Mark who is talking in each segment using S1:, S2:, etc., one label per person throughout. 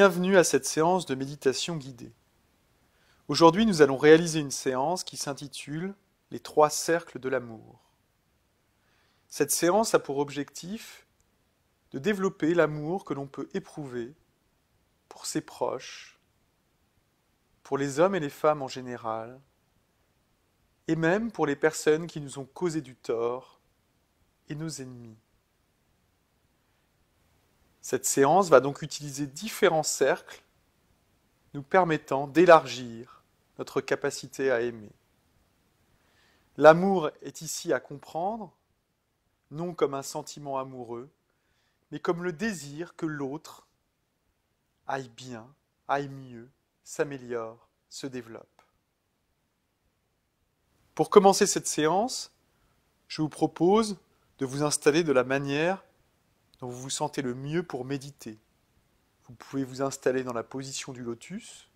S1: Bienvenue à cette séance de méditation guidée. Aujourd'hui, nous allons réaliser une séance qui s'intitule « Les trois cercles de l'amour ». Cette séance a pour objectif de développer l'amour que l'on peut éprouver pour ses proches, pour les hommes et les femmes en général, et même pour les personnes qui nous ont causé du tort et nos ennemis. Cette séance va donc utiliser différents cercles nous permettant d'élargir notre capacité à aimer. L'amour est ici à comprendre, non comme un sentiment amoureux, mais comme le désir que l'autre aille bien, aille mieux, s'améliore, se développe. Pour commencer cette séance, je vous propose de vous installer de la manière dont vous vous sentez le mieux pour méditer. Vous pouvez vous installer dans la position du lotus,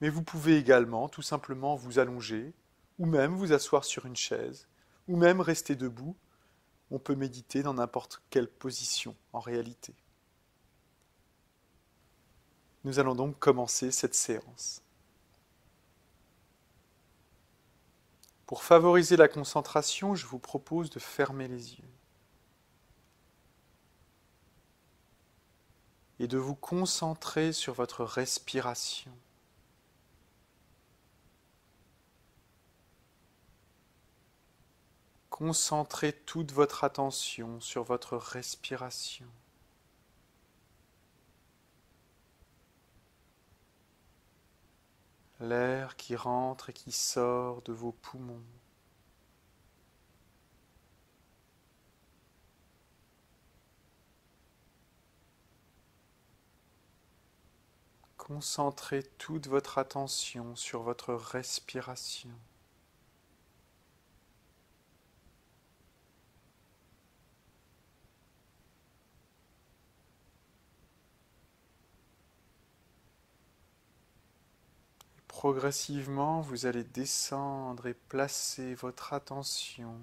S1: mais vous pouvez également tout simplement vous allonger, ou même vous asseoir sur une chaise, ou même rester debout. On peut méditer dans n'importe quelle position en réalité. Nous allons donc commencer cette séance. Pour favoriser la concentration, je vous propose de fermer les yeux et de vous concentrer sur votre respiration. Concentrez toute votre attention sur votre respiration. L'air qui rentre et qui sort de vos poumons. Concentrez toute votre attention sur votre respiration. Progressivement, vous allez descendre et placer votre attention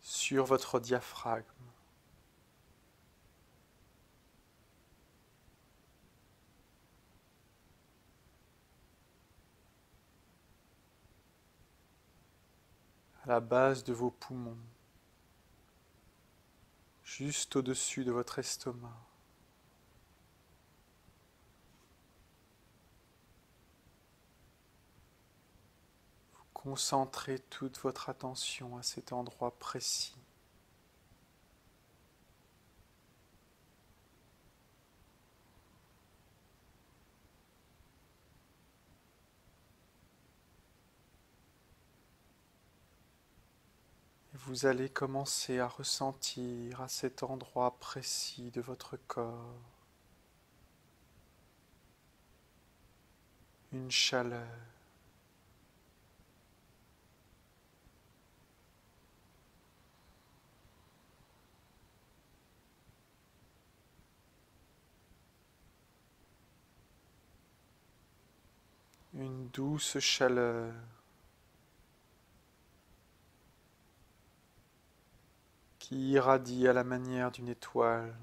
S1: sur votre diaphragme. À la base de vos poumons, juste au-dessus de votre estomac. Vous concentrez toute votre attention à cet endroit précis. Vous allez commencer à ressentir à cet endroit précis de votre corps une chaleur, une douce chaleur qui irradie à la manière d'une étoile.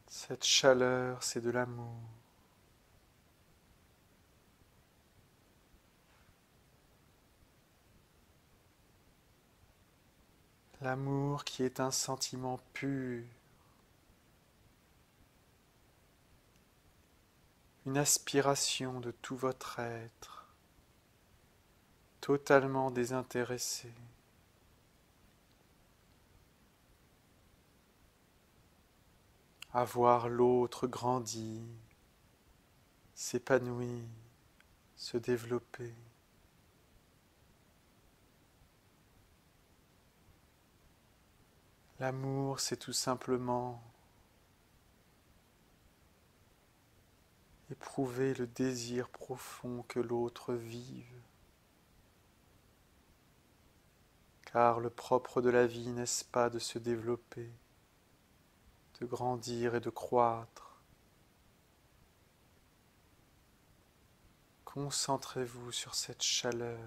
S1: Cette chaleur, c'est de l'amour. L'amour qui est un sentiment pur, une aspiration de tout votre être, totalement désintéressé. À voir l'autre grandir, s'épanouir, se développer. L'amour, c'est tout simplement Éprouvez le désir profond que l'autre vive, car le propre de la vie n'est-ce pas de se développer, de grandir et de croître. Concentrez-vous sur cette chaleur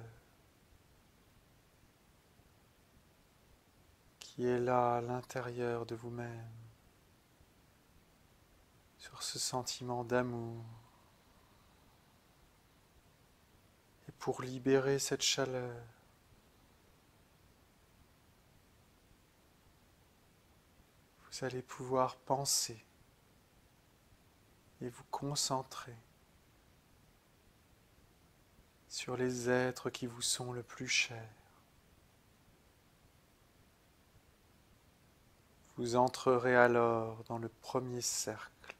S1: qui est là à l'intérieur de vous-même, sur ce sentiment d'amour. Et pour libérer cette chaleur, vous allez pouvoir penser et vous concentrer sur les êtres qui vous sont le plus chers. Vous entrerez alors dans le premier cercle.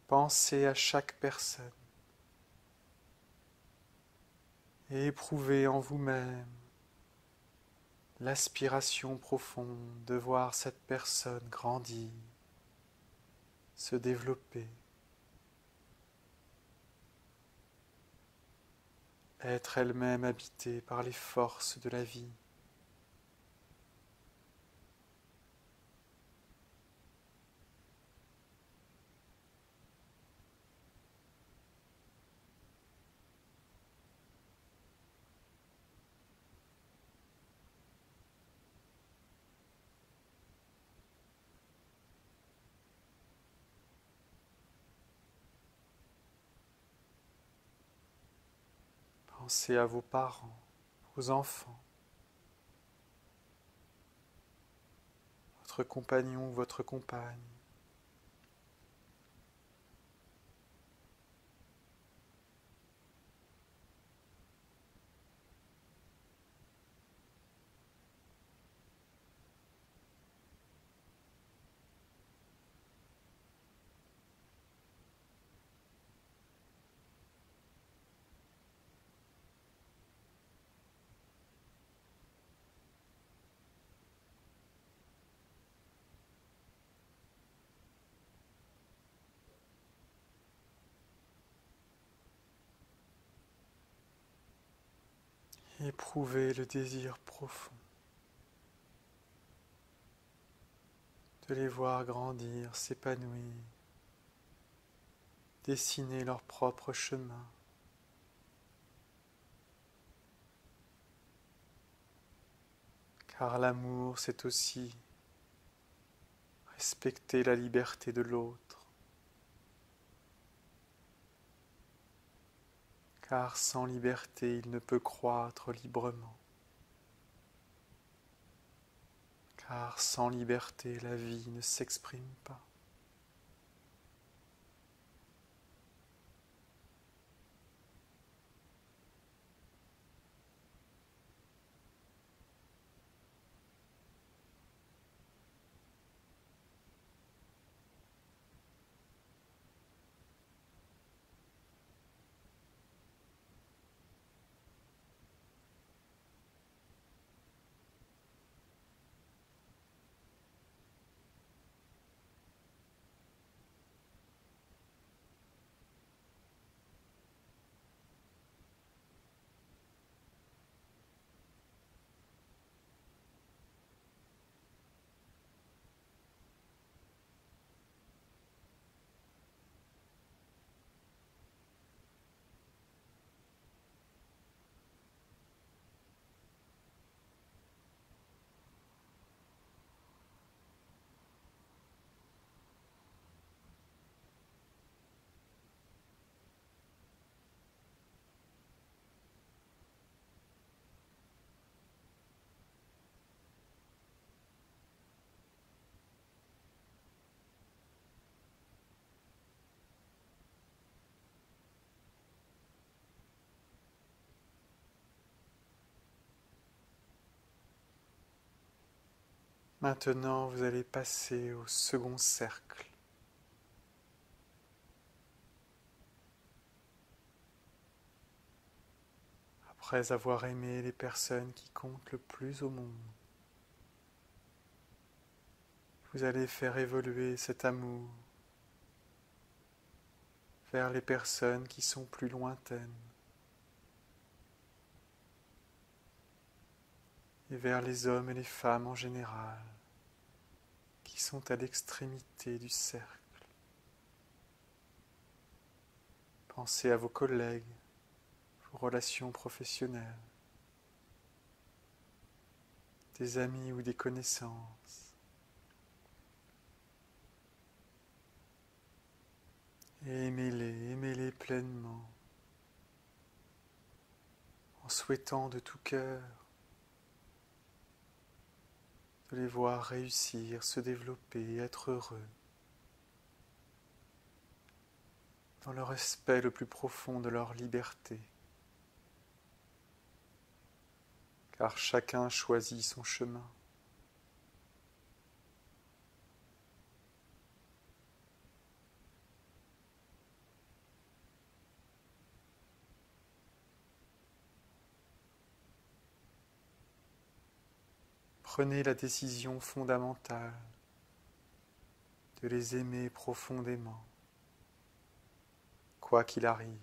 S1: Pensez à chaque personne et éprouvez en vous-même l'aspiration profonde de voir cette personne grandir, se développer, être elle-même habitée par les forces de la vie. Pensez à vos parents, vos enfants, votre compagnon, votre compagne. Éprouvez le désir profond de les voir grandir, s'épanouir, dessiner leur propre chemin. Car l'amour, c'est aussi respecter la liberté de l'autre. Car sans liberté, il ne peut croître librement. Car sans liberté, la vie ne s'exprime pas. Maintenant, vous allez passer au second cercle. Après avoir aimé les personnes qui comptent le plus au monde, vous allez faire évoluer cet amour vers les personnes qui sont plus lointaines et vers les hommes et les femmes en général qui sont à l'extrémité du cercle. Pensez à vos collègues, vos relations professionnelles, des amis ou des connaissances. Et aimez-les pleinement, en souhaitant de tout cœur de les voir réussir, se développer, être heureux, dans le respect le plus profond de leur liberté, car chacun choisit son chemin. Prenez la décision fondamentale de les aimer profondément, quoi qu'il arrive.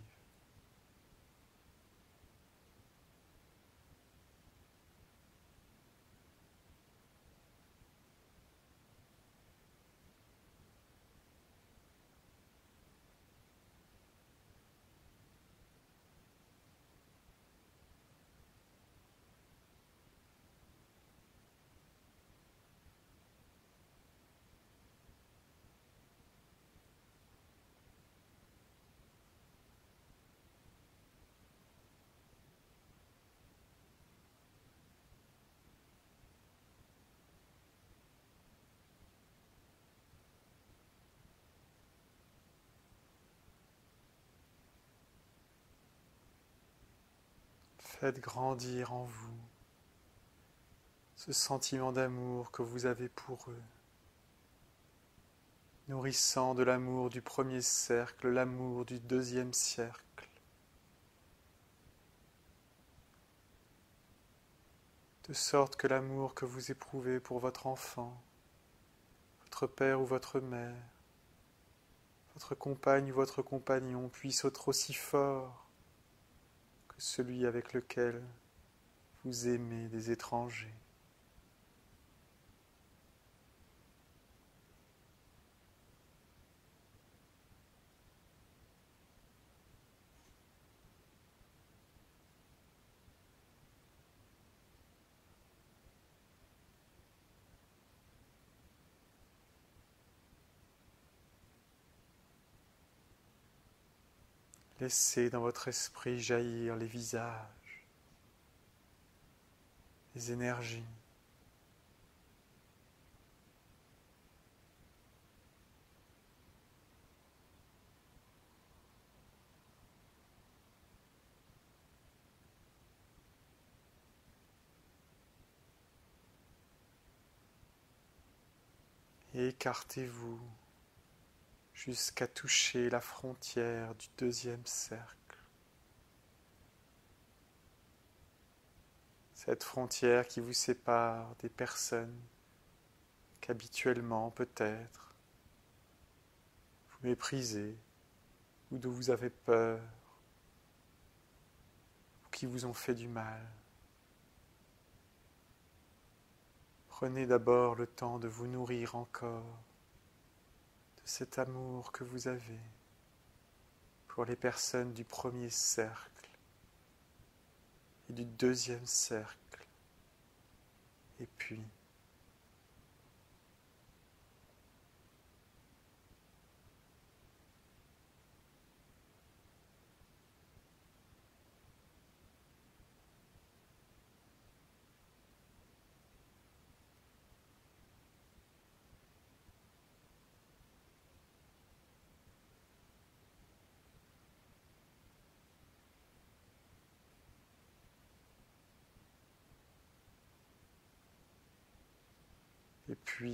S1: Faites grandir en vous ce sentiment d'amour que vous avez pour eux, nourrissant de l'amour du premier cercle, l'amour du deuxième cercle, de sorte que l'amour que vous éprouvez pour votre enfant, votre père ou votre mère, votre compagne ou votre compagnon puisse être aussi fort que celui avec lequel vous aimez des étrangers. Laissez dans votre esprit jaillir les visages, les énergies. Et écartez-vous jusqu'à toucher la frontière du deuxième cercle. Cette frontière qui vous sépare des personnes qu'habituellement peut-être vous méprisez ou dont vous avez peur ou qui vous ont fait du mal. Prenez d'abord le temps de vous nourrir encore de cet amour que vous avez pour les personnes du premier cercle et du deuxième cercle. Et puis,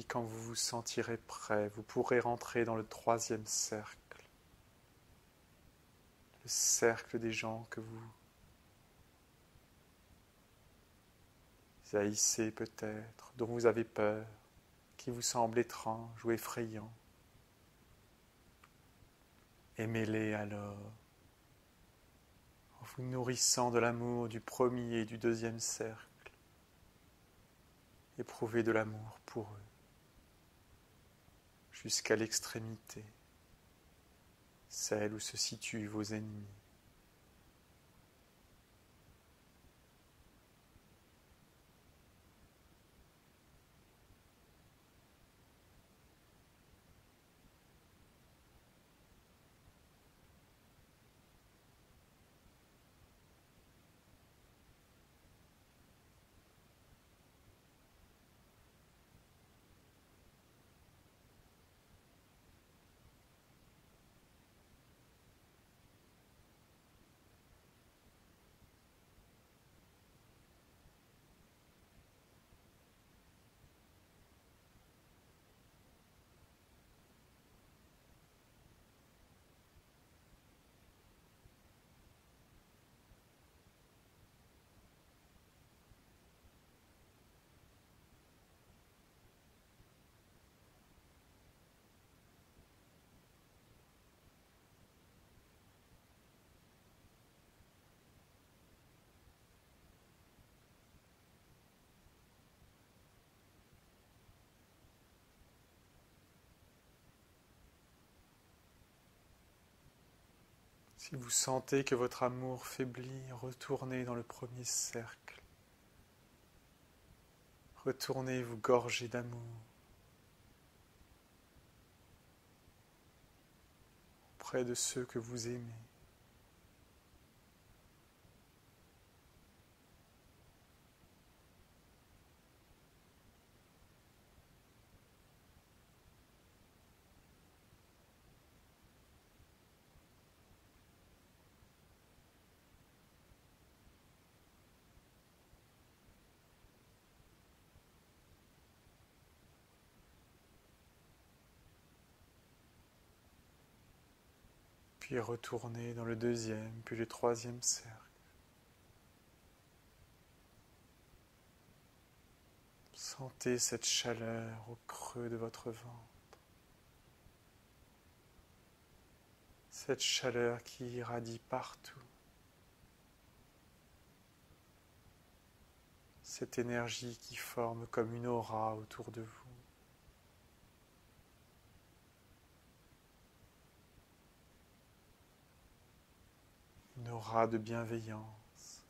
S1: quand vous vous sentirez prêt, vous pourrez rentrer dans le troisième cercle, le cercle des gens que vous haïssez peut-être, dont vous avez peur, qui vous semble étrange ou effrayant. Aimez-les alors, en vous nourrissant de l'amour du premier et du deuxième cercle. Éprouvez de l'amour pour eux, jusqu'à l'extrémité, celle où se situent vos ennemis. Si vous sentez que votre amour faiblit, retournez dans le premier cercle. Retournez vous gorger d'amour auprès de ceux que vous aimez. Puis retournez dans le deuxième, puis le troisième cercle. Sentez cette chaleur au creux de votre ventre. Cette chaleur qui irradie partout. Cette énergie qui forme comme une aura autour de vous. Une aura de bienveillance.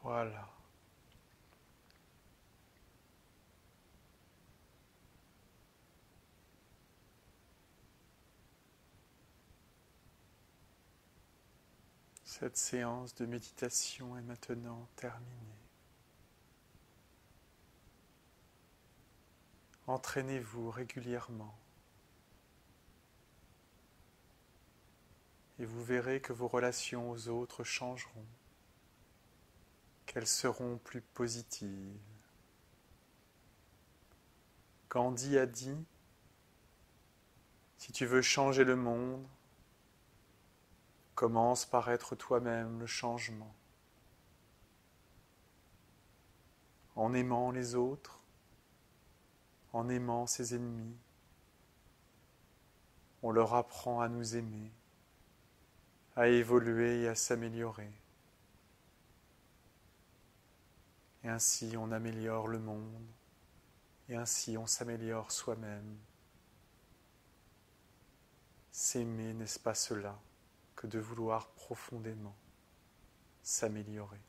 S1: Voilà. Cette séance de méditation est maintenant terminée. Entraînez-vous régulièrement et vous verrez que vos relations aux autres changeront, qu'elles seront plus positives. Gandhi a dit Si tu veux changer le monde, commence par être toi-même le changement. En aimant les autres, en aimant ses ennemis, on leur apprend à nous aimer, à évoluer et à s'améliorer. Et ainsi on améliore le monde, et ainsi on s'améliore soi-même. S'aimer, n'est-ce pas cela que de vouloir profondément s'améliorer?